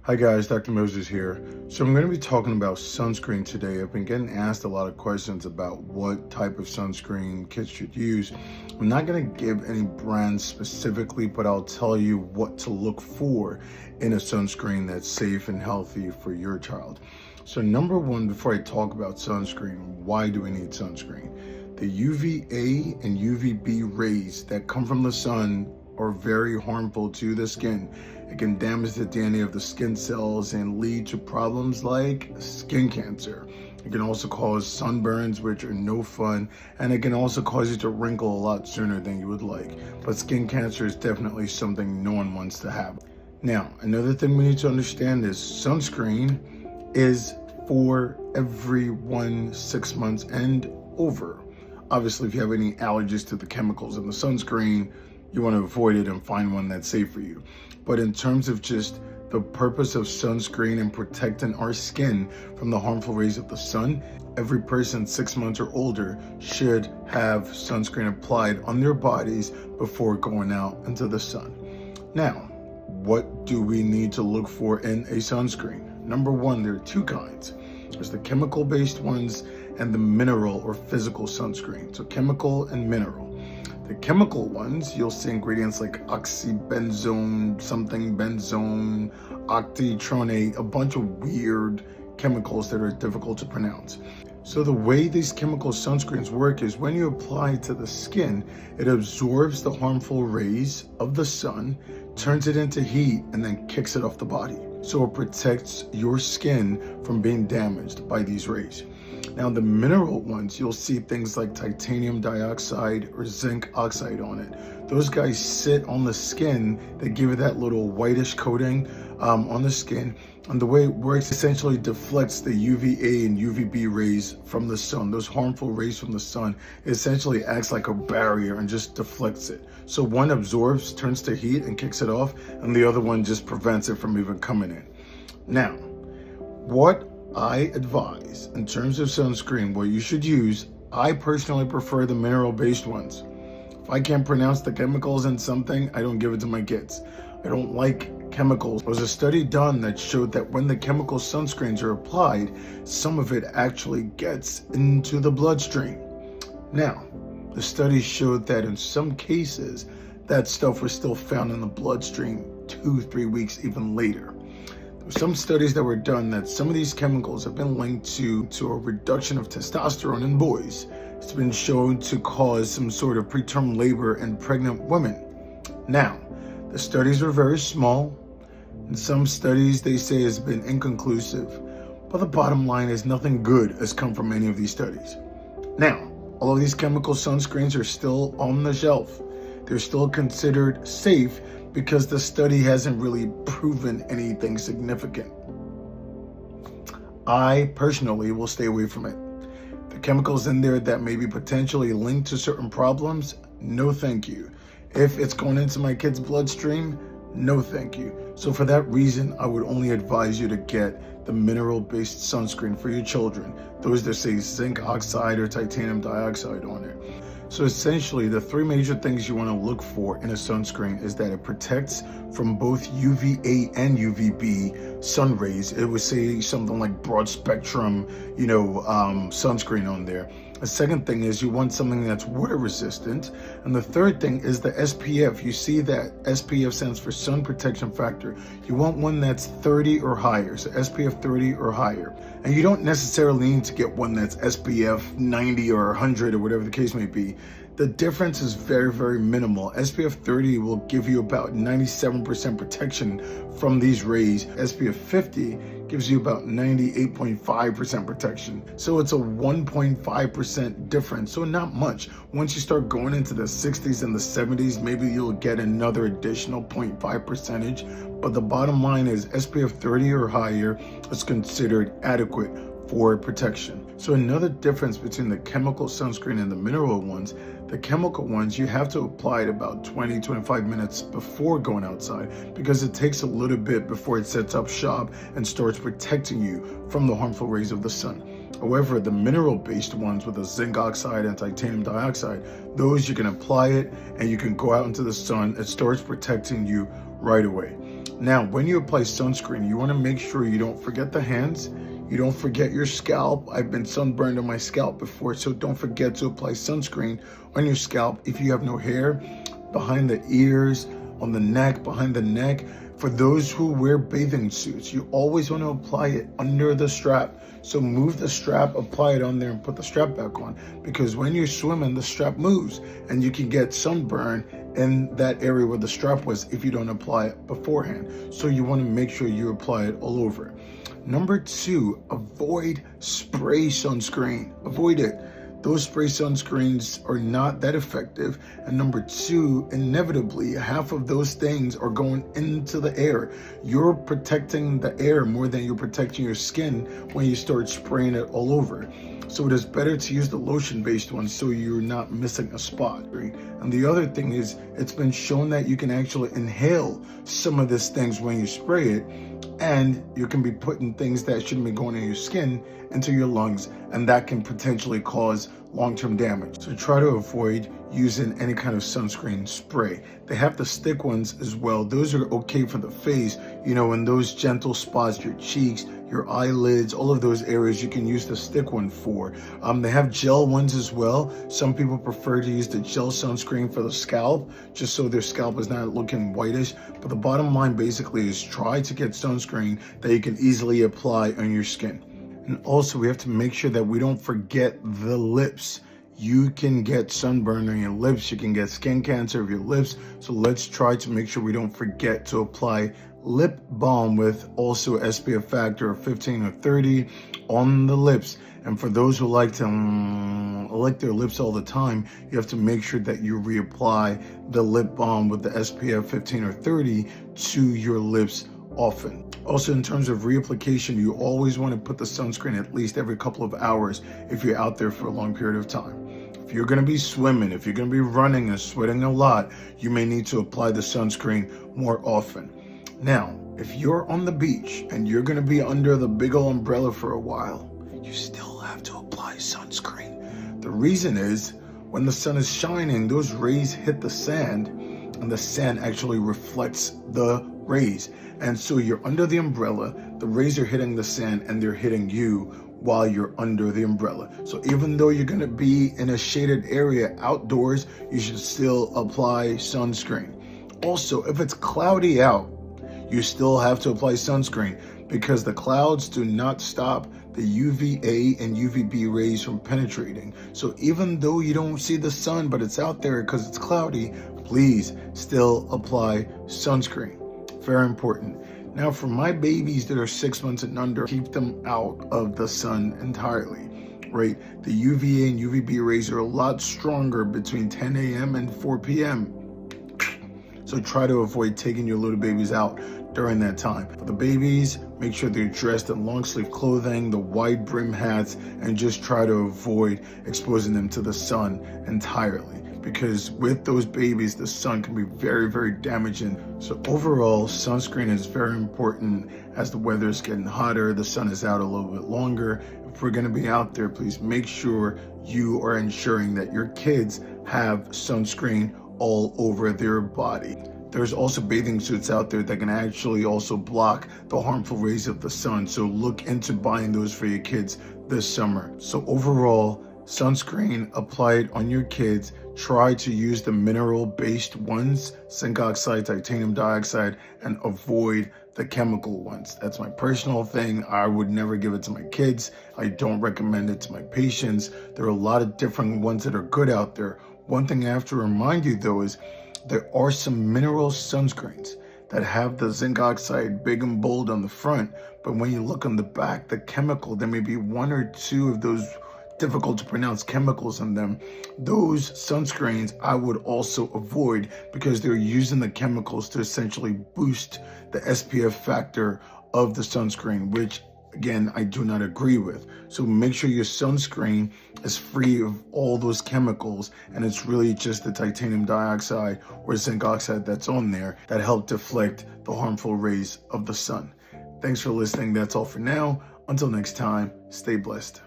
Hi guys, Dr. Moses here. So I'm going to be talking about sunscreen today. I've been getting asked a lot of questions about what type of sunscreen kids should use. I'm not going to give any brands specifically, but I'll tell you what to look for in a sunscreen that's safe and healthy for your child. So number one, before I talk about sunscreen, why do we need sunscreen? The UVA and UVB rays that come from the sun are very harmful to the skin. It can damage the DNA of the skin cells and lead to problems like skin cancer. It can also cause sunburns, which are no fun, and it can also cause you to wrinkle a lot sooner than you would like. But skin cancer is definitely something no one wants to have. Now, another thing we need to understand is sunscreen is for everyone 6 months and over. Obviously, if you have any allergies to the chemicals in the sunscreen, you want to avoid it and find one that's safe for you. But in terms of just the purpose of sunscreen and protecting our skin from the harmful rays of the sun, every person 6 months or older should have sunscreen applied on their bodies before going out into the sun. Now, what do we need to look for in a sunscreen? Number one, there are two kinds. There's the chemical-based ones and the mineral or physical sunscreen. So chemical and mineral. The chemical ones, you'll see ingredients like oxybenzone, something benzone, octitronate, a bunch of weird chemicals that are difficult to pronounce. So the way these chemical sunscreens work is when you apply it to the skin, it absorbs the harmful rays of the sun, turns it into heat, and then kicks it off the body. So it protects your skin from being damaged by these rays. Now the mineral ones, you'll see things like titanium dioxide or zinc oxide on it. Those guys sit on the skin, they give it that little whitish coating on the skin. And the way it works essentially deflects the UVA and UVB rays from the sun. Those harmful rays from the sun, it essentially acts like a barrier and just deflects it. So one absorbs, turns to heat and kicks it off, and the other one just prevents it from even coming in. Now, what I advise in terms of sunscreen, what you should use, I personally prefer the mineral-based ones. If I can't pronounce the chemicals in something, I don't give it to my kids. I don't like chemicals. There was a study done that showed that when the chemical sunscreens are applied, some of it actually gets into the bloodstream. Now, the study showed that in some cases, that stuff was still found in the bloodstream 2-3 weeks even later. Some studies that were done that some of these chemicals have been linked to a reduction of testosterone in boys. It's been shown to cause some sort of preterm labor in pregnant women. Now, the studies are very small. In some studies, they say has been inconclusive. But the bottom line is nothing good has come from any of these studies. Now, all of these chemical sunscreens are still on the shelf. They're still considered safe because the study hasn't really proven anything significant. I personally will stay away from it. The chemicals in there that may be potentially linked to certain problems, no thank you. If it's going into my kid's bloodstream, no thank you. So for that reason, I would only advise you to get the mineral-based sunscreen for your children, those that say zinc oxide or titanium dioxide on it. So essentially, the three major things you want to look for in a sunscreen is that it protects from both UVA and UVB sun rays. It would say something like broad spectrum, sunscreen on there. The second thing is you want something that's water resistant. And the third thing is the SPF. You see that SPF stands for sun protection factor. You want one that's 30 or higher, so SPF 30 or higher. And you don't necessarily need to get one that's SPF 90 or 100 or whatever the case may be. The difference is very, very minimal. SPF 30 will give you about 97% protection from these rays. SPF 50 gives you about 98.5% protection. So it's a 1.5% difference, so not much. Once you start going into the 60s and the 70s, maybe you'll get another additional 0.5 percentage. But the bottom line is SPF 30 or higher is considered adequate for protection. So another difference between the chemical sunscreen and the mineral ones, the chemical ones, you have to apply it about 20-25 minutes before going outside because it takes a little bit before it sets up shop and starts protecting you from the harmful rays of the sun. However, the mineral-based ones with the zinc oxide and titanium dioxide, those you can apply it and you can go out into the sun. It starts protecting you right away. Now, when you apply sunscreen, you want to make sure you don't forget the hands, you don't forget your scalp. I've been sunburned on my scalp before, so don't forget to apply sunscreen on your scalp if you have no hair, behind the ears, on the neck, behind the neck. For those who wear bathing suits, you always want to apply it under the strap. So move the strap, apply it on there, and put the strap back on. Because when you're swimming, the strap moves, and you can get sunburn in that area where the strap was if you don't apply it beforehand. So you want to make sure you apply it all over. Number 2, avoid spray sunscreen. Avoid it. Those spray sunscreens are not that effective. And number 2, inevitably, half of those things are going into the air. You're protecting the air more than you're protecting your skin when you start spraying it all over. So it is better to use the lotion-based one so you're not missing a spot. And the other thing is, it's been shown that you can actually inhale some of these things when you spray it, and you can be putting things that shouldn't be going in your skin into your lungs, and that can potentially cause long-term damage. So try to avoid using any kind of sunscreen spray. They have the stick ones as well. Those are okay for the face, you know, in those gentle spots, your cheeks, your eyelids, all of those areas you can use the stick one for. They have gel ones as well. Some people prefer to use the gel sunscreen for the scalp, just so their scalp is not looking whitish. But the bottom line basically is try to get sunscreen that you can easily apply on your skin. And also we have to make sure that we don't forget the lips. You can get sunburn on your lips, you can get skin cancer of your lips. So let's try to make sure we don't forget to apply lip balm with also SPF factor of 15 or 30 on the lips. And for those who like to lick their lips all the time, you have to make sure that you reapply the lip balm with the SPF 15 or 30 to your lips often. Also, in terms of reapplication, you always want to put the sunscreen at least every couple of hours if you're out there for a long period of time. If you're going to be swimming, if you're going to be running and sweating a lot, you may need to apply the sunscreen more often. Now, if you're on the beach and you're going to be under the big old umbrella for a while, you still have to apply sunscreen. The reason is, when the sun is shining, those rays hit the sand, and the sand actually reflects the rays. And so you're under the umbrella, the rays are hitting the sand, and they're hitting you while you're under the umbrella. So even though you're going to be in a shaded area outdoors, you should still apply sunscreen. Also, if it's cloudy out, you still have to apply sunscreen, because the clouds do not stop the UVA and UVB rays from penetrating. So even though you don't see the sun, but it's out there because it's cloudy, please still apply sunscreen. Very important. Now, for my babies that are 6 months and under, keep them out of the sun entirely, right? The UVA and UVB rays are a lot stronger between 10 a.m. and 4 p.m. So try to avoid taking your little babies out during that time. For the babies, make sure they're dressed in long sleeve clothing, the wide brim hats, and just try to avoid exposing them to the sun entirely. Because with those babies, the sun can be very, very damaging. So overall, sunscreen is very important as the weather is getting hotter, the sun is out a little bit longer. If we're gonna be out there, please make sure you are ensuring that your kids have sunscreen all over their body. There's also bathing suits out there that can actually also block the harmful rays of the sun. So look into buying those for your kids this summer. So overall, sunscreen applied on your kids. Try to use the mineral-based ones, zinc oxide, titanium dioxide, and avoid the chemical ones. That's my personal thing. I would never give it to my kids. I don't recommend it to my patients. There are a lot of different ones that are good out there. One thing I have to remind you though is there are some mineral sunscreens that have the zinc oxide big and bold on the front, but when you look on the back, the chemical, there may be 1 or 2 of those difficult to pronounce chemicals in them. Those sunscreens I would also avoid, because they're using the chemicals to essentially boost the SPF factor of the sunscreen, which again, I do not agree with. So make sure your sunscreen is free of all those chemicals, and it's really just the titanium dioxide or zinc oxide that's on there that help deflect the harmful rays of the sun. Thanks for listening. That's all for now. Until next time, stay blessed.